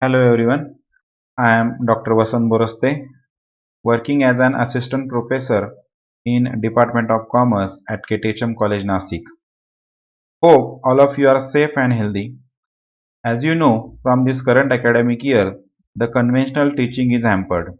Hello everyone, I am Dr. Vasant Boraste, working as an assistant professor in Department of Commerce at KTHM College Nasik. Hope all of you are safe and healthy. As you know, from this current academic year, the conventional teaching is hampered,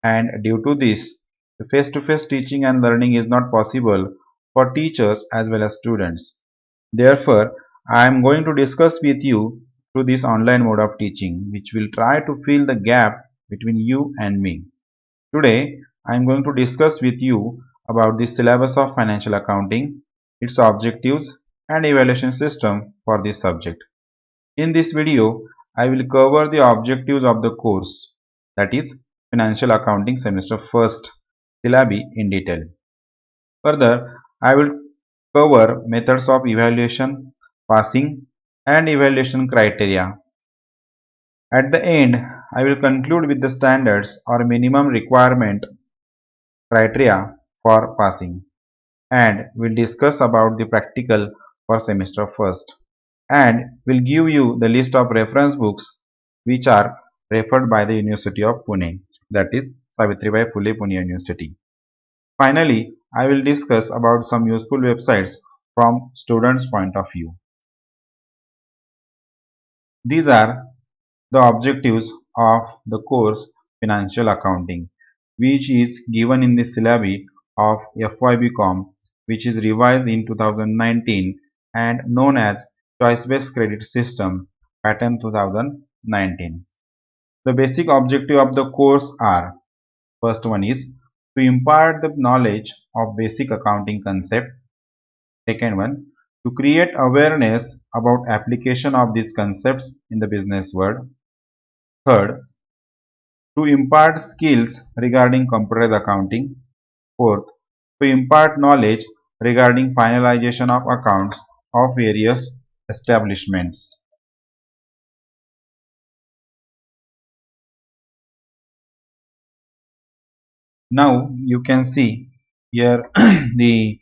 and due to this, the face-to-face teaching and learning is not possible for teachers as well as students. Therefore, I am going to discuss with you through this online mode of teaching, which will try to fill the gap between you and me. Today, I am going to discuss with you about the syllabus of financial accounting, its objectives, and evaluation system for this subject. In this video, I will cover the objectives of the course, that is, Financial Accounting Semester 1st syllabi in detail. Further, I will cover methods of evaluation, passing, and evaluation criteria. At the end, I will conclude with the standards or minimum requirement criteria for passing, and will discuss about the practical for semester first, and will give you the list of reference books which are referred by the University of Pune, that is Savitribai Phule Pune University. Finally, I will discuss about some useful websites from students' point of view. These are the objectives of the course Financial Accounting, which is given in the syllabi of FYBCom, which is revised in 2019 and known as Choice-Based Credit System, Pattern 2019. The basic objective of the course are: first one is to impart the knowledge of basic accounting concept. Second one, to create awareness about application of these concepts in the business world. Third, to impart skills regarding computer accounting. Fourth, to impart knowledge regarding finalization of accounts of various establishments. Now you can see here the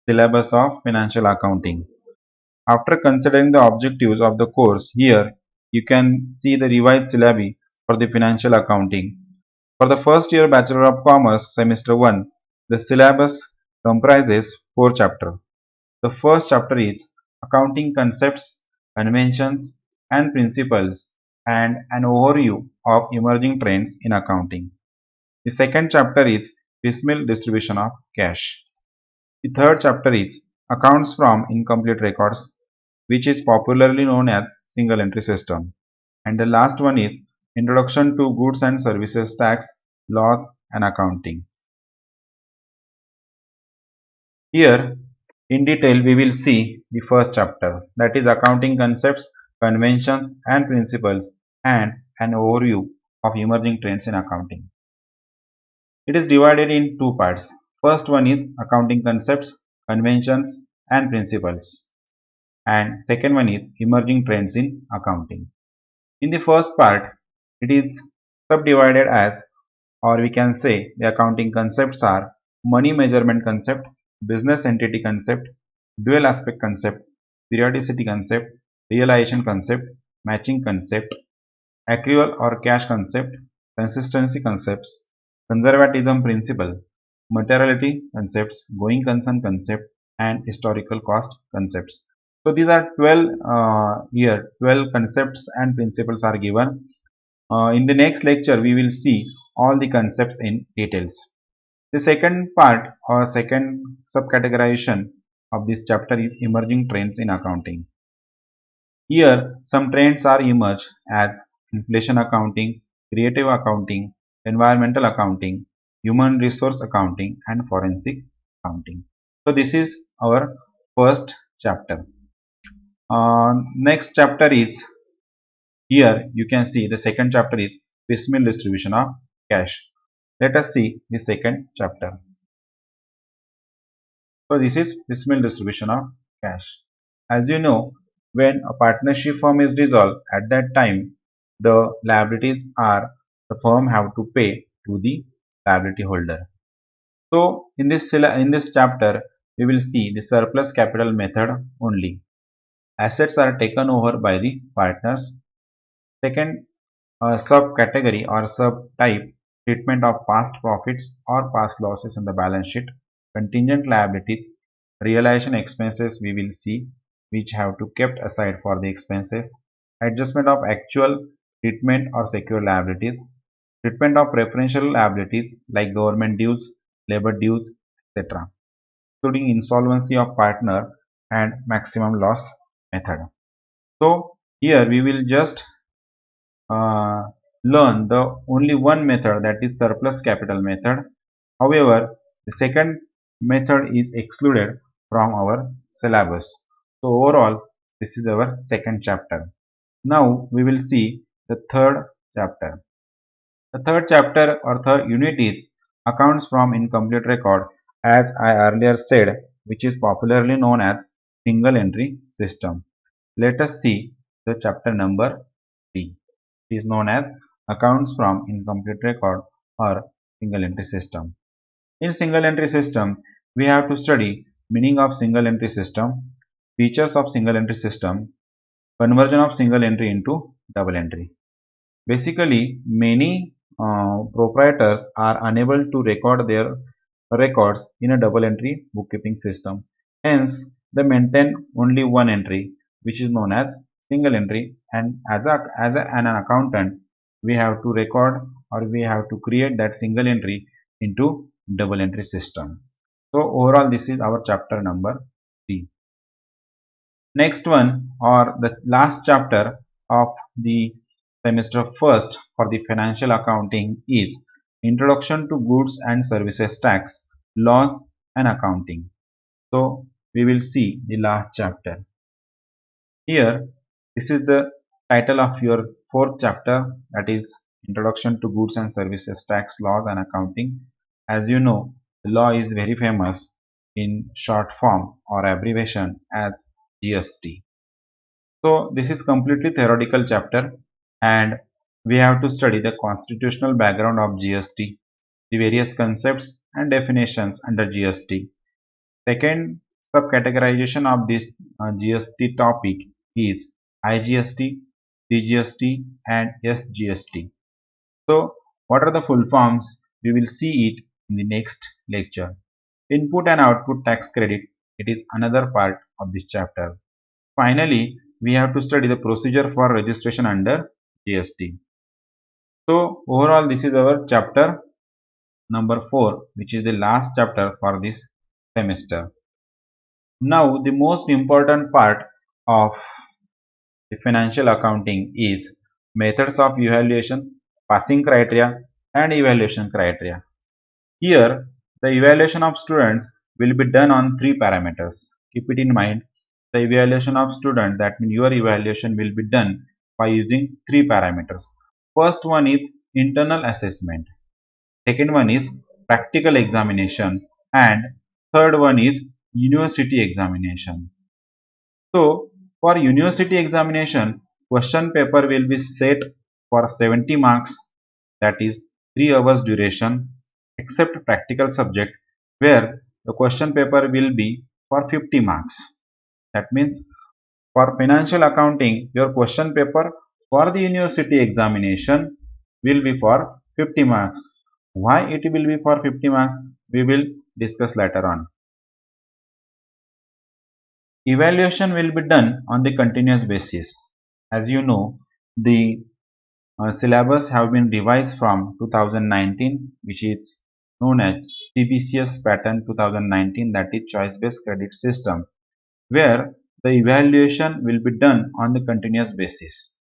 syllabus of financial accounting. After considering the objectives of the course, here you can see the revised syllabi for the financial accounting. For the first year Bachelor of Commerce Semester 1, the syllabus comprises 4 chapters. The first chapter is Accounting Concepts, Conventions, and Principles, and an overview of emerging trends in accounting. The second chapter is Piecemeal Distribution of Cash. The third chapter is Accounts from Incomplete Records, which is popularly known as Single Entry System. And the last one is Introduction to Goods and Services Tax, Laws, and Accounting. Here, in detail, we will see the first chapter, that is Accounting Concepts, Conventions, and Principles, and an overview of emerging trends in accounting. It is divided in two parts. First one is Accounting Concepts, Conventions, and Principles, and second one is Emerging Trends in Accounting. In the first part, it is subdivided as, or we can say the accounting concepts are money measurement concept, business entity concept, dual aspect concept, periodicity concept, realization concept, matching concept, accrual or cash concept, consistency concepts, conservatism principle, materiality concepts, going concern concept, and historical cost concepts. So these are 12 12 concepts and principles are given. In the next lecture, we will see all the concepts in details. The second part or second subcategorization of this chapter is emerging trends in accounting. Here, some trends are emerged as inflation accounting, creative accounting, environmental accounting, human resource accounting, and forensic accounting. So this is our first chapter. Next chapter is, here you can see the second chapter is piecemeal distribution of cash. Let us see the second chapter. So this is piecemeal distribution of cash. As you know, when a partnership firm is dissolved, at that time the liabilities are the firm have to pay to the liability holder. So in this chapter we will see the surplus capital method only. Assets are taken over by the partners. Second a subcategory or subtype, treatment of past profits or past losses in the balance sheet, contingent liabilities, realization expenses we will see, which have to kept aside for the expenses, adjustment of actual treatment or secure liabilities, treatment of preferential liabilities like government dues, labor dues, etc., including insolvency of partner and maximum loss method. So here we will just uh, learn the only one method, that is surplus capital method. However, the second method is excluded from our syllabus. So overall, this is our second chapter. Now we will see the third chapter. The third chapter or third unit is accounts from incomplete record, as I earlier said, which is popularly known as single entry system. Let us see the chapter number 3. It is known as accounts from incomplete record or single entry system. In single entry system, we have to study meaning of single entry system, features of single entry system, conversion of single entry into double entry. Basically, many proprietors are unable to record their records in a double entry bookkeeping system. Hence, they maintain only one entry, which is known as single entry. And an accountant, we have to record or we have to create that single entry into double entry system. So overall, this is our chapter number 3. Next one, or the last chapter of the semester first for the financial accounting, is Introduction to Goods and Services Tax, Laws and Accounting. So we will see the last chapter. Here, this is the title of your fourth chapter, that is Introduction to Goods and Services Tax, Laws and Accounting. As you know, the law is very famous in short form or abbreviation as GST. So this is completely theoretical chapter, and we have to study the constitutional background of GST, the various concepts and definitions under GST. Second subcategorization of this GST topic is IGST, CGST and SGST. So what are the full forms? We will see it in the next lecture. Input and output tax credit, it is another part of this chapter. Finally, we have to study the procedure for registration under GST. So overall, this is our chapter number 4, which is the last chapter for this semester. Now the most important part of the financial accounting is methods of evaluation, passing criteria and evaluation criteria. Here, the evaluation of students will be done on 3 parameters. Keep it in mind, the evaluation of student, that means your evaluation will be done by using 3 parameters. First one is internal assessment, second one is practical examination, and third one is university examination. So for university examination, question paper will be set for 70 marks, that is 3 hours duration, except practical subject where the question paper will be for 50 marks. That means for financial accounting, your question paper for the university examination will be for 50 marks. Why it will be for 50 marks? We will discuss later on. Evaluation will be done on the continuous basis. As you know, the syllabus have been revised from 2019, which is known as CBCS pattern 2019, that is choice based credit system, where the evaluation will be done on the continuous basis.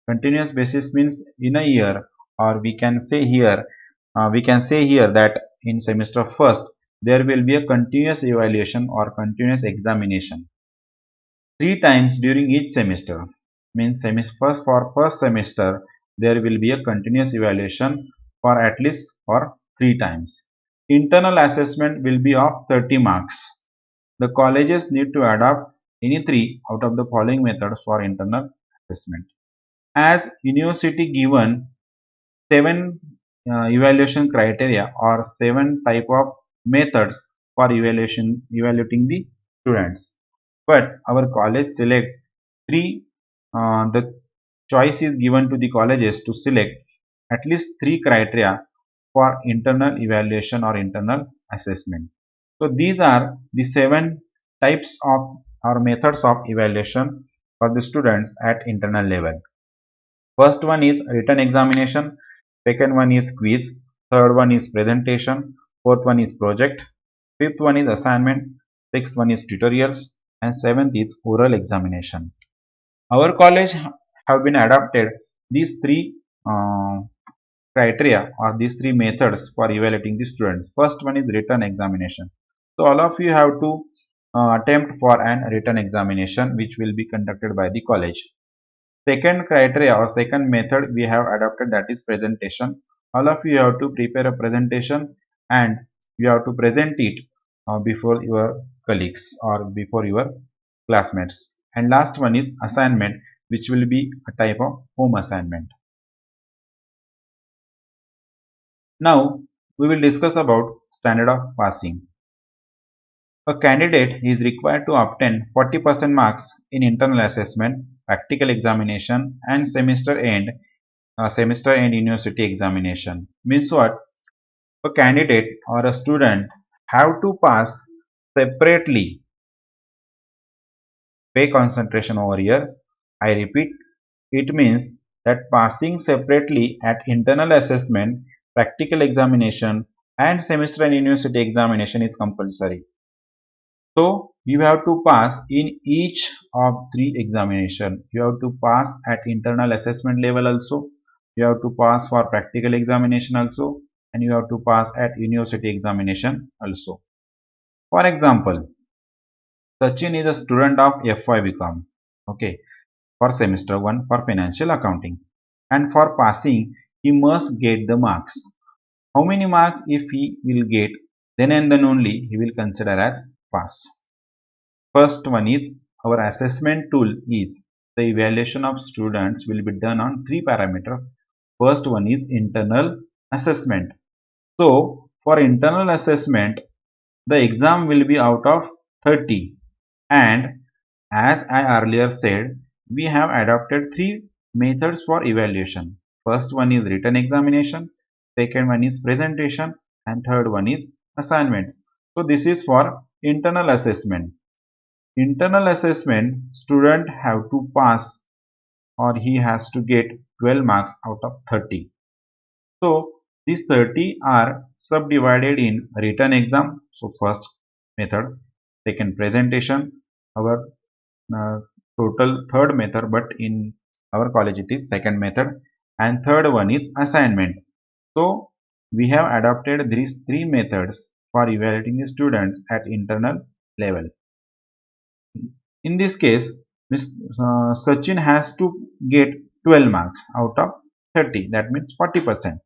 Continuous basis means in a year, or we can say here that in semester first there will be a continuous evaluation or continuous examination 3 times during each semester. Means first semester there will be a continuous evaluation for at least for 3 times. Internal assessment will be of 30 marks. The colleges need to adopt any 3 out of the following methods for internal assessment. As university given 7 evaluation criteria or 7 type of methods for evaluating the students, but our college select 3 the choice is given to the colleges to select at least three criteria for internal evaluation or internal assessment. So these are the 7 types of or methods of evaluation for the students at internal level. First one is written examination, second one is quiz, third one is presentation, fourth one is project, fifth one is assignment, sixth one is tutorials, and seventh is oral examination. Our college have been adopted these three criteria or these three methods for evaluating the students. First one is written examination. So all of you have to attempt for an written examination which will be conducted by the college. Second criteria or second method we have adopted, that is presentation. All of you have to prepare a presentation and you have to present it before your colleagues or before your classmates. And last one is assignment, which will be a type of home assignment. Now we will discuss about standard of passing. A candidate is required to obtain 40% marks in internal assessment, practical examination, and semester end university examination. Means what? A candidate or a student have to pass separately. Pay concentration over here. I repeat, it means that passing separately at internal assessment, practical examination, and semester and university examination is compulsory. So you have to pass in each of three examination. You have to pass at internal assessment level also. You have to pass for practical examination also, and you have to pass at university examination also. For example, Sachin is a student of FY BCom. Okay, for semester 1 for financial accounting. And for passing, he must get the marks. How many marks if he will get, then and then only he will consider as pass. First one is our assessment tool is the evaluation of students will be done on three parameters. First one is internal assessment. So for internal assessment, the exam will be out of 30, and as I earlier said, we have adopted three methods for evaluation. First one is written examination, second one is presentation, and third one is assignment. So this is for internal assessment. Internal assessment, student have to pass or he has to get 12 marks out of 30. So these 30 are subdivided in written exam. So first method, second presentation, our uh, total third method, but in our college it is second method, and third one is assignment. So we have adopted these three methods for evaluating the students at internal level. In this case, Sachin has to get 12 marks out of 30, that means 40%.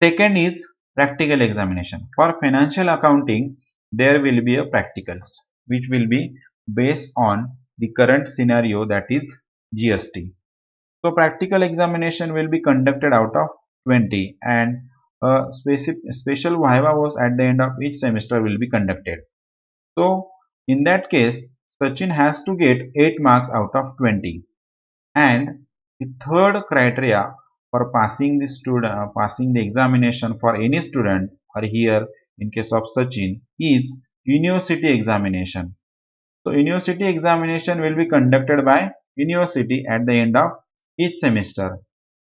Second is practical examination. For financial accounting, there will be a practicals which will be based on the current scenario, that is GST. So practical examination will be conducted out of 20, and a special viva was at the end of each semester will be conducted. So in that case, Sachin has to get 8 marks out of 20. And the third criteria for passing the examination for any student, or here in case of Sachin, is university examination. So university examination will be conducted by university at the end of each semester.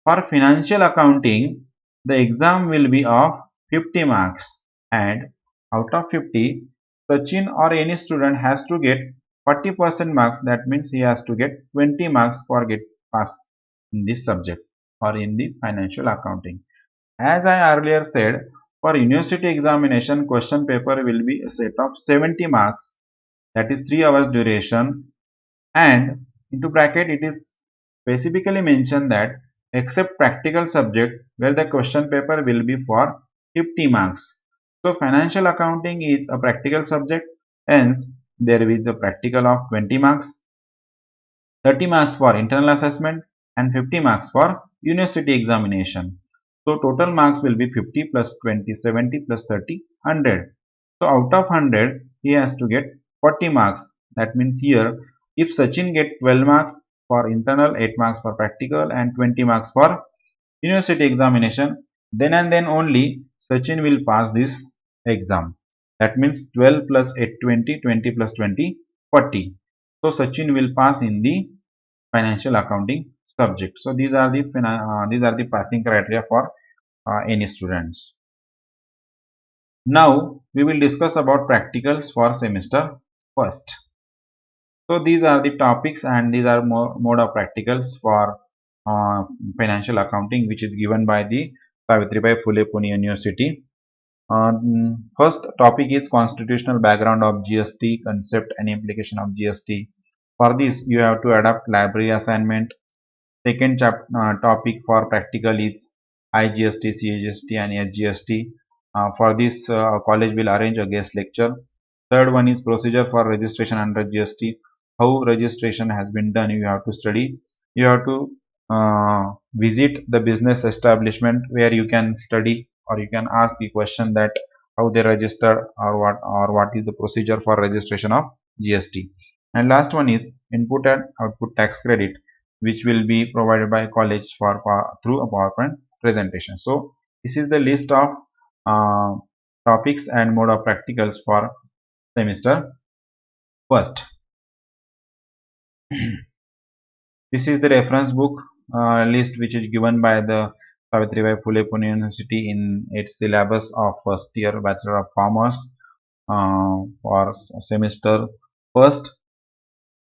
For financial accounting, the exam will be of 50 marks, and out of 50, Sachin or any student has to get 40% marks. That means he has to get 20 marks for get pass in this subject or in the financial accounting. As I earlier said, for university examination, question paper will be a set of 70 marks, that is 3 hours duration, and into bracket it is specifically mentioned that except practical subject where the question paper will be for 50 marks. So financial accounting is a practical subject, hence there is a practical of 20 marks, 30 marks for internal assessment, and 50 marks for university examination. So total marks will be 50 plus 20, 70 plus 30, 100. So out of 100, he has to get 40 marks. That means here, if Sachin get 12 marks, for internal, 8 marks for practical, and 20 marks for university examination. Then and then only Sachin will pass this exam. That means 12 plus 8 20, 20 plus 20 40. So Sachin will pass in the financial accounting subject. So these are the passing criteria for any students. Now we will discuss about practicals for semester first. So these are the topics and these are mode of practicals for uh, financial accounting, which is given by the Savitribai Phule Pune University. First topic is constitutional background of GST, concept and implication of GST. For this, you have to adapt library assignment. Second topic for practical is IGST, CGST and SGST. For this, college will arrange a guest lecture. Third one is procedure for registration under GST. How registration has been done, you have to study. You have to visit the business establishment where you can study or you can ask the question that how they register or what is the procedure for registration of GST. And last one is input and output tax credit, which will be provided by college through a PowerPoint presentation. So this is the list of uh, topics and mode of practicals for semester first. This is the reference book list which is given by the Savitribai Phule Pune University in its syllabus of first year Bachelor of Commerce for semester first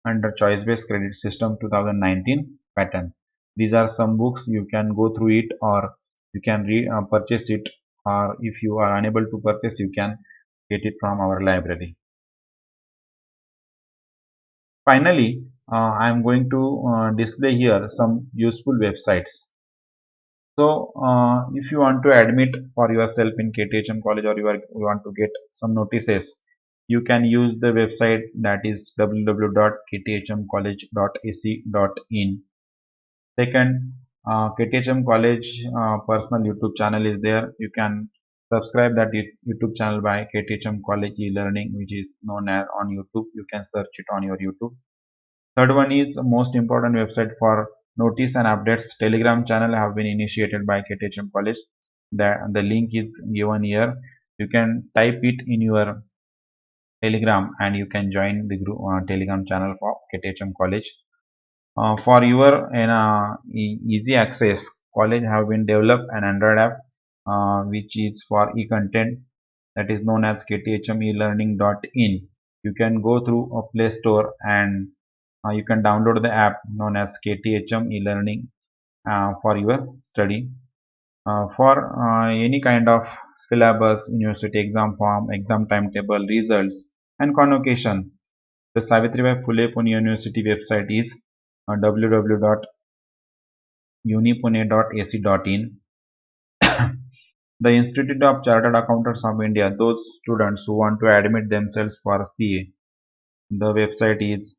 under choice based credit system 2019 pattern. These are some books, you can go through it or you can purchase it, or if you are unable to purchase you can get it from our library. Finally, I am going to display here some useful websites. So, if you want to admit for yourself in KTHM college or you want to get some notices, you can use the website that is www.kthmcollege.ac.in. Second, KTHM College personal YouTube channel is there. You can subscribe that YouTube channel by KTHM College e-learning, which is known as on YouTube. You can search it on your YouTube. Third one is most important website for notice and updates. Telegram channel have been initiated by KTHM College. The link is given here. You can type it in your Telegram and you can join the group Telegram channel for KTHM College. For your easy access, college have been developed an Android app which is for e-content, that is known as kthmeLearning.in. You can go through a Play Store and you can download the app known as KTHM e-learning for your study. For any kind of syllabus, university exam form, exam timetable, results and convocation, the Savitribai Phule Pune University website is www.unipune.ac.in. The Institute of Chartered Accountants of India, those students who want to admit themselves for CA, the website is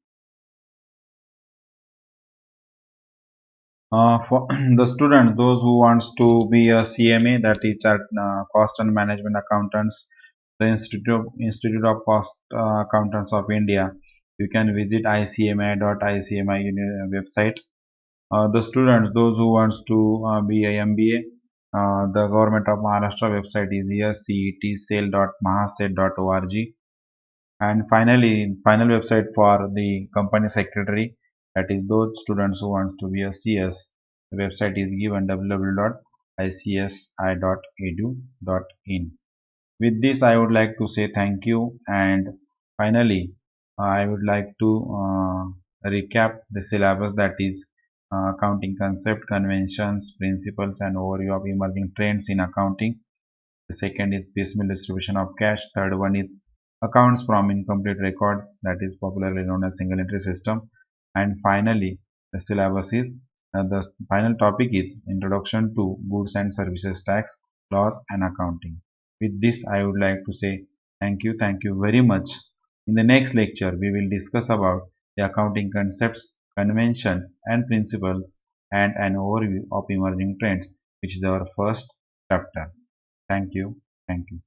for the student, those who wants to be a CMA, that is Cost and Management Accountants, the Institute of Cost Accountants of India. You can visit icmi.icmi website. The students, those who wants to be a MBA, the Government of Maharashtra website is here, cetsale.mahastate.org. And finally, final website for the company secretary, that is those students who want to be a CS. The website is given www.icsi.edu.in. With this, I would like to say thank you, and finally, I would like to recap the syllabus, that is accounting concept, conventions, principles, and overview of emerging trends in accounting. The second is piecemeal distribution of cash. Third one is accounts from incomplete records, that is popularly known as single entry system. And finally, the syllabus is the final topic is introduction to goods and services tax, laws and accounting. With this, I would like to say thank you very much. In the next lecture, we will discuss about the accounting concepts, conventions and principles and an overview of emerging trends, which is our first chapter. Thank you. Thank you.